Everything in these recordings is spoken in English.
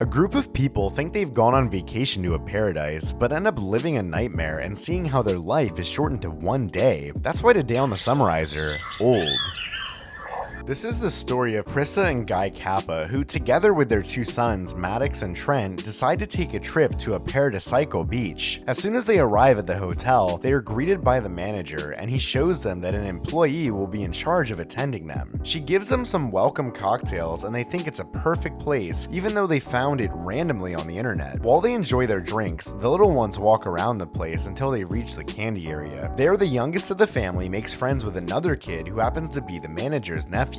A group of people think they've gone on vacation to a paradise, but end up living a nightmare and seeing how their life is shortened to one day. That's why today on the Summarizer, old. This is the story of Prissa and Guy Kappa, who together with their two sons, Maddox and Trent, decide to take a trip to a paradisiacal beach. As soon as they arrive at the hotel, they are greeted by the manager, and he shows them that an employee will be in charge of attending them. She gives them some welcome cocktails, and they think it's a perfect place, even though they found it randomly on the internet. While they enjoy their drinks, the little ones walk around the place until they reach the candy area. There, the youngest of the family makes friends with another kid who happens to be the manager's nephew.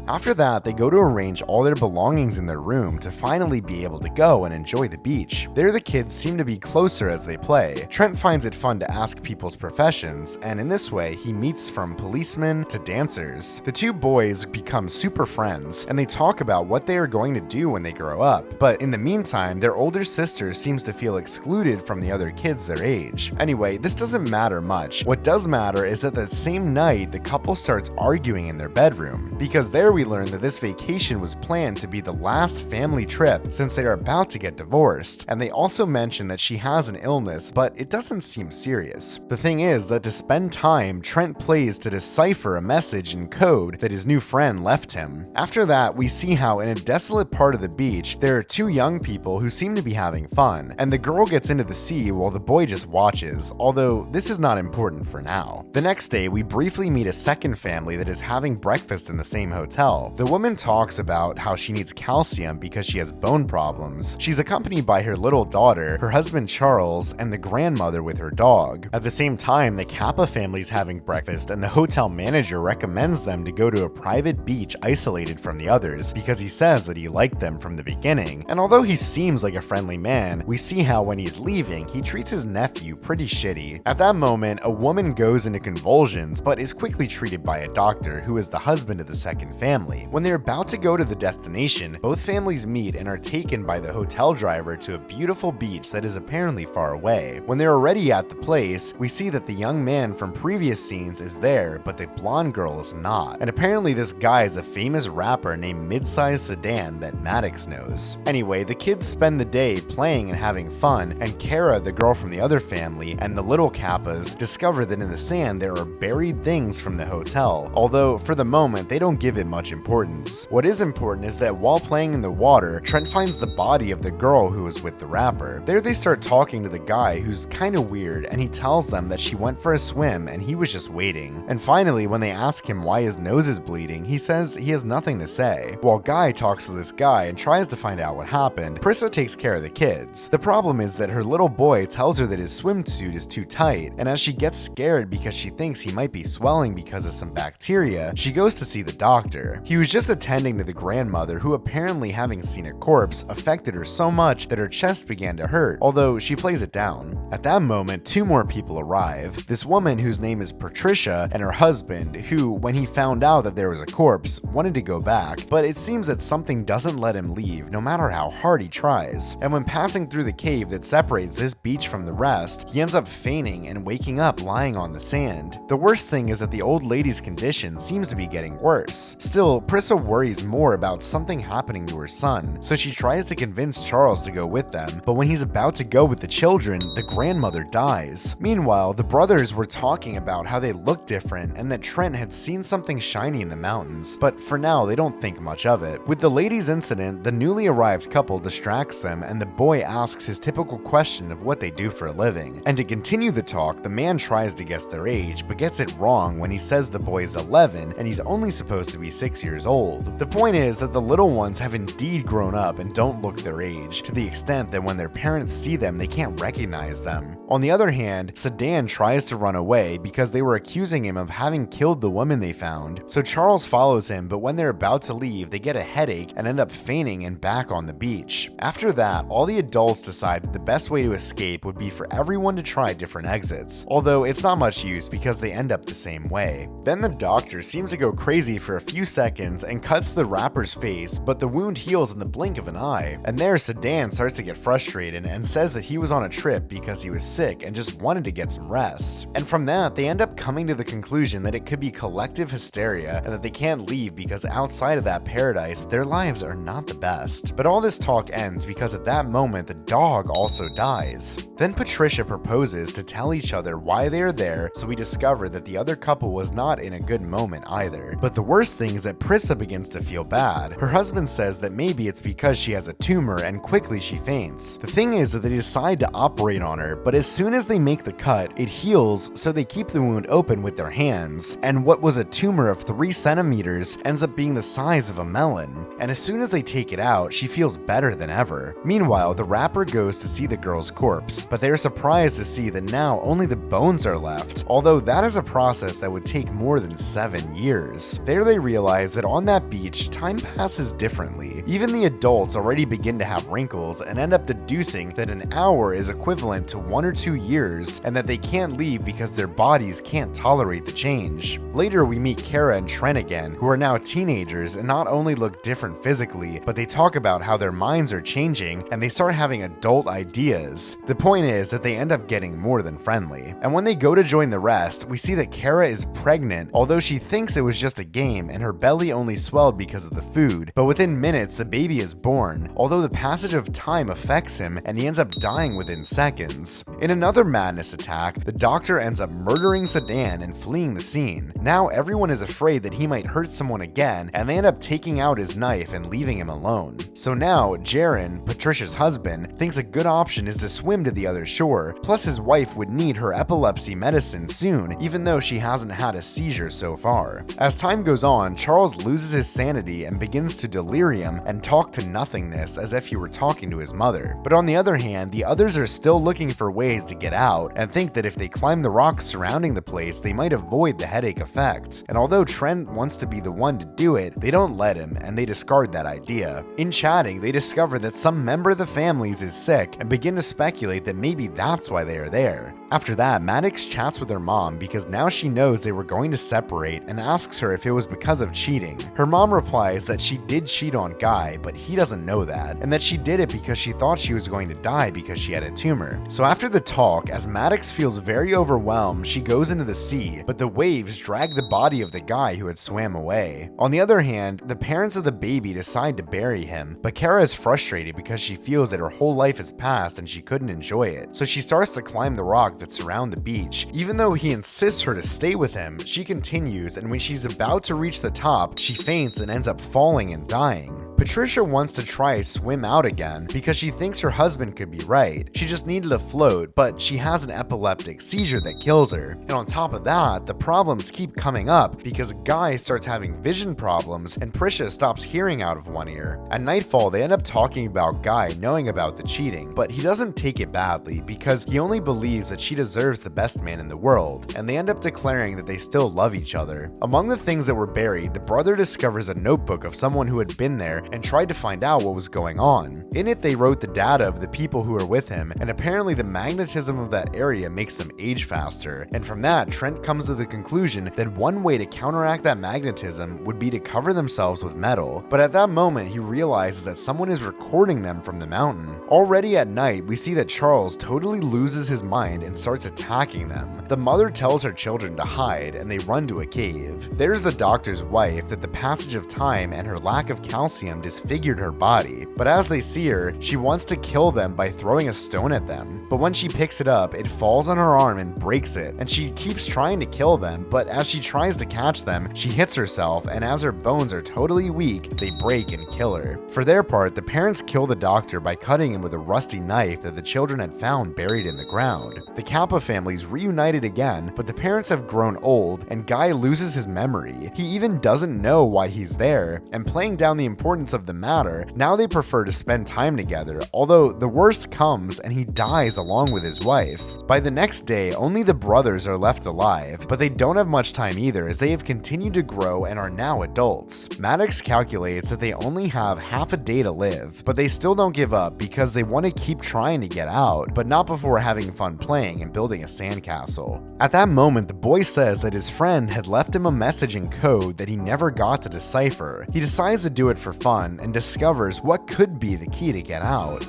After that, they go to arrange all their belongings in their room to finally be able to go and enjoy the beach. There, the kids seem to be closer as they play. Trent finds it fun to ask people's professions, and in this way, he meets from policemen to dancers. The two boys become super friends, and they talk about what they are going to do when they grow up. But in the meantime, their older sister seems to feel excluded from the other kids their age. Anyway, this doesn't matter much. What does matter is that the same night, the couple starts arguing in their bedroom, because there we learn that this vacation was planned to be the last family trip since they are about to get divorced, and they also mention that she has an illness, but it doesn't seem serious. The thing is that to spend time, Trent plays to decipher a message in code that his new friend left him. After that, we see how in a desolate part of the beach, there are two young people who seem to be having fun, and the girl gets into the sea while the boy just watches, although this is not important for now. The next day, we briefly meet a second family that is having breakfast in the same hotel. The woman talks about how she needs calcium because she has bone problems. She's accompanied by her little daughter, her husband Charles, and the grandmother with her dog. At the same time, the Kappa family's having breakfast, and the hotel manager recommends them to go to a private beach isolated from the others because he says that he liked them from the beginning. And although he seems like a friendly man, we see how when he's leaving, he treats his nephew pretty shitty. At that moment, a woman goes into convulsions but is quickly treated by a doctor who is the husband of the second family. When they're about to go to the destination, both families meet and are taken by the hotel driver to a beautiful beach that is apparently far away. When they're already at the place, we see that the young man from previous scenes is there, but the blonde girl is not. And apparently this guy is a famous rapper named Midsize Sedan that Maddox knows. Anyway, the kids spend the day playing and having fun, and Kara, the girl from the other family, and the little Kappas discover that in the sand there are buried things from the hotel, although for the moment they don't give it much importance. What is important is that while playing in the water, Trent finds the body of the girl who was with the rapper. There they start talking to the guy who's kinda weird, and he tells them that she went for a swim and he was just waiting. And finally, when they ask him why his nose is bleeding, he says he has nothing to say. While Guy talks to this guy and tries to find out what happened, Prissa takes care of the kids. The problem is that her little boy tells her that his swimsuit is too tight, and as she gets scared because she thinks he might be swelling because of some bacteria, she goes to see the doctor. He was just attending to the grandmother who, apparently having seen a corpse, affected her so much that her chest began to hurt, although she plays it down. At that moment, two more people arrive. This woman whose name is Patricia and her husband, who, when he found out that there was a corpse, wanted to go back, but it seems that something doesn't let him leave no matter how hard he tries. And when passing through the cave that separates this beach from the rest, he ends up fainting and waking up lying on the sand. The worst thing is that the old lady's condition seems to be getting worse. Still, Prissa worries more about something happening to her son, so she tries to convince Charles to go with them, but when he's about to go with the children, the grandmother dies. Meanwhile, the brothers were talking about how they look different and that Trent had seen something shiny in the mountains, but for now they don't think much of it. With the ladies' incident, the newly arrived couple distracts them and the boy asks his typical question of what they do for a living. And to continue the talk, the man tries to guess their age, but gets it wrong when he says the boy is 11 and he's only supposed to be 6 years old. The point is that the little ones have indeed grown up and don't look their age, to the extent that when their parents see them, they can't recognize them. On the other hand, Sedan tries to run away because they were accusing him of having killed the woman they found, so Charles follows him, but when they're about to leave, they get a headache and end up fainting and back on the beach. After that, all the adults decide that the best way to escape would be for everyone to try different exits, although it's not much use because they end up the same way. Then the doctor seems to go crazy for a few seconds and cuts the rapper's face, but the wound heals in the blink of an eye. And there, Sedan starts to get frustrated and says that he was on a trip because he was sick and just wanted to get some rest. And from that, they end up coming to the conclusion that it could be collective hysteria and that they can't leave because outside of that paradise, their lives are not the best. But all this talk ends because at that moment, the dog also dies. Then Patricia proposes to tell each other why they are there, so we discover that the other couple was not in a good moment either. But the worst thing is that Prissa begins to feel bad. Her husband says that maybe it's because she has a tumor and quickly she faints. The thing is that they decide to operate on her, but as soon as they make the cut, it heals, so they keep the wound open with their hands, and what was a tumor of 3 centimeters ends up being the size of a melon. And as soon as they take it out, she feels better than ever. Meanwhile, the rapper goes to see the girl's corpse, but they are surprised to see that now only the bones are left, although that is a process that would take more than 7 years. There they realize that on that beach, time passes differently. Even the adults already begin to have wrinkles and end up deducing that an hour is equivalent to 1 or 2 years, and that they can't leave because their bodies can't tolerate the change. Later we meet Kara and Trent again, who are now teenagers and not only look different physically, but they talk about how their minds are changing and they start having adult ideas. The point is that they end up getting more than friendly. And when they go to join the rest, we see that Kara is pregnant, although she thinks it was just a game and her belly only swelled because of the food. But within minutes, the baby is born, although the passage of time affects him and he ends up dying within seconds. In another madness attack, the doctor ends up murdering Sedan and fleeing the scene. Now everyone is afraid that he might hurt someone again, and they end up taking out his knife and leaving him alone. So now Jaren, Patricia's husband, thinks a good option is to swim to the other shore, plus his wife would need her epilepsy medicine soon, even though she hasn't had a seizure so far. As time goes on, Charles loses his sanity and begins to delirium and talk to nothingness as if he were talking to his mother. But on the other hand, the others are still looking for ways to get out and think that if they climb the rocks surrounding the place, they might avoid the headache effect. And although Trent wants to be the one to do it, they don't let him and they discard that idea. In chatting, they discover that some member of the families is sick and begin to speculate that maybe that's why they are there. After that, Maddox chats with her mom because now she knows they were going to separate and asks her if it was because of cheating. Her mom replies that she did cheat on Guy, but he doesn't know that, and that she did it because she thought she was going to die because she had a tumor. So after the talk, as Maddox feels very overwhelmed, she goes into the sea, but the waves drag the body of the guy who had swam away. On the other hand, the parents of the baby decide to bury him, but Kara is frustrated because she feels that her whole life has passed and she couldn't enjoy it. So she starts to climb the rock that surround the beach. Even though he insists her to stay with him, she continues, and when she's about to reach the top, she faints and ends up falling and dying. Patricia wants to try swim out again because she thinks her husband could be right. She just needed to float, but she has an epileptic seizure that kills her. And on top of that, the problems keep coming up because Guy starts having vision problems and Patricia stops hearing out of one ear. At nightfall, they end up talking about Guy knowing about the cheating, but he doesn't take it badly because he only believes that she deserves the best man in the world, and they end up declaring that they still love each other. Among the things that were buried, the brother discovers a notebook of someone who had been there and tried to find out what was going on. In it, they wrote the data of the people who were with him, and apparently the magnetism of that area makes them age faster. And from that, Trent comes to the conclusion that one way to counteract that magnetism would be to cover themselves with metal. But at that moment, he realizes that someone is recording them from the mountain. Already at night, we see that Charles totally loses his mind and starts attacking them. The mother tells her children to hide, and they run to a cave. There's the doctor's wife that the passage of time and her lack of calcium disfigured her body, but as they see her, she wants to kill them by throwing a stone at them. But when she picks it up, it falls on her arm and breaks it, and she keeps trying to kill them, but as she tries to catch them, she hits herself, and as her bones are totally weak, they break and kill her. For their part, the parents kill the doctor by cutting him with a rusty knife that the children had found buried in the ground. The Kappa family's reunited again, but the parents have grown old, and Guy loses his memory. He even doesn't know why he's there, and playing down the importance of the matter, now they prefer to spend time together, although the worst comes and he dies along with his wife. By the next day, only the brothers are left alive, but they don't have much time either as they have continued to grow and are now adults. Maddox calculates that they only have half a day to live, but they still don't give up because they want to keep trying to get out, but not before having fun playing and building a sandcastle. At that moment, the boy says that his friend had left him a message in code that he never got to decipher. He decides to do it for fun and discovers what could be the key to get out.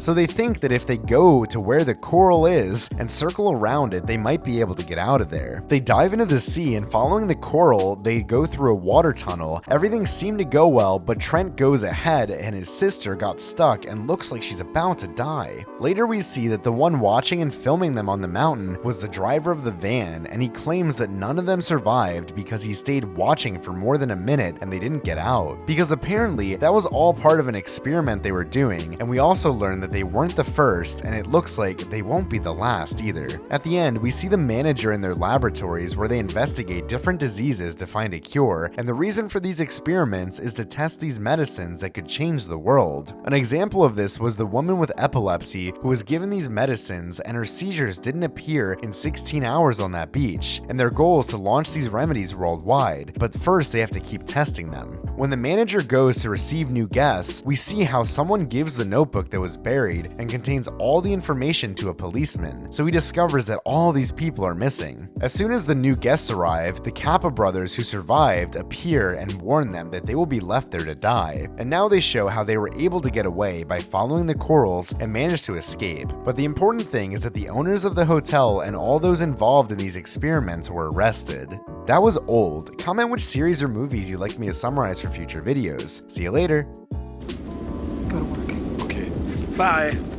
So they think that if they go to where the coral is and circle around it, they might be able to get out of there. They dive into the sea, and following the coral, they go through a water tunnel. Everything seemed to go well, but Trent goes ahead and his sister got stuck and looks like she's about to die. Later we see that the one watching and filming them on the mountain was the driver of the van, and he claims that none of them survived because he stayed watching for more than a minute and they didn't get out. Because apparently that was all part of an experiment they were doing, and we also learned that they weren't the first, and it looks like they won't be the last either. At the end, we see the manager in their laboratories where they investigate different diseases to find a cure, and the reason for these experiments is to test these medicines that could change the world. An example of this was the woman with epilepsy who was given these medicines and her seizures didn't appear in 16 hours on that beach, and their goal is to launch these remedies worldwide, but first they have to keep testing them. When the manager goes to receive new guests, we see how someone gives the notebook that was buried and contains all the information to a policeman, so he discovers that all these people are missing. As soon as the new guests arrive, the Kappa brothers who survived appear and warn them that they will be left there to die, and now they show how they were able to get away by following the corals and managed to escape. But the important thing is that the owners of the hotel and all those involved in these experiments were arrested. That was Old. Comment which series or movies you'd like me to summarize for future videos. See you later. Go to work. Okay. Bye.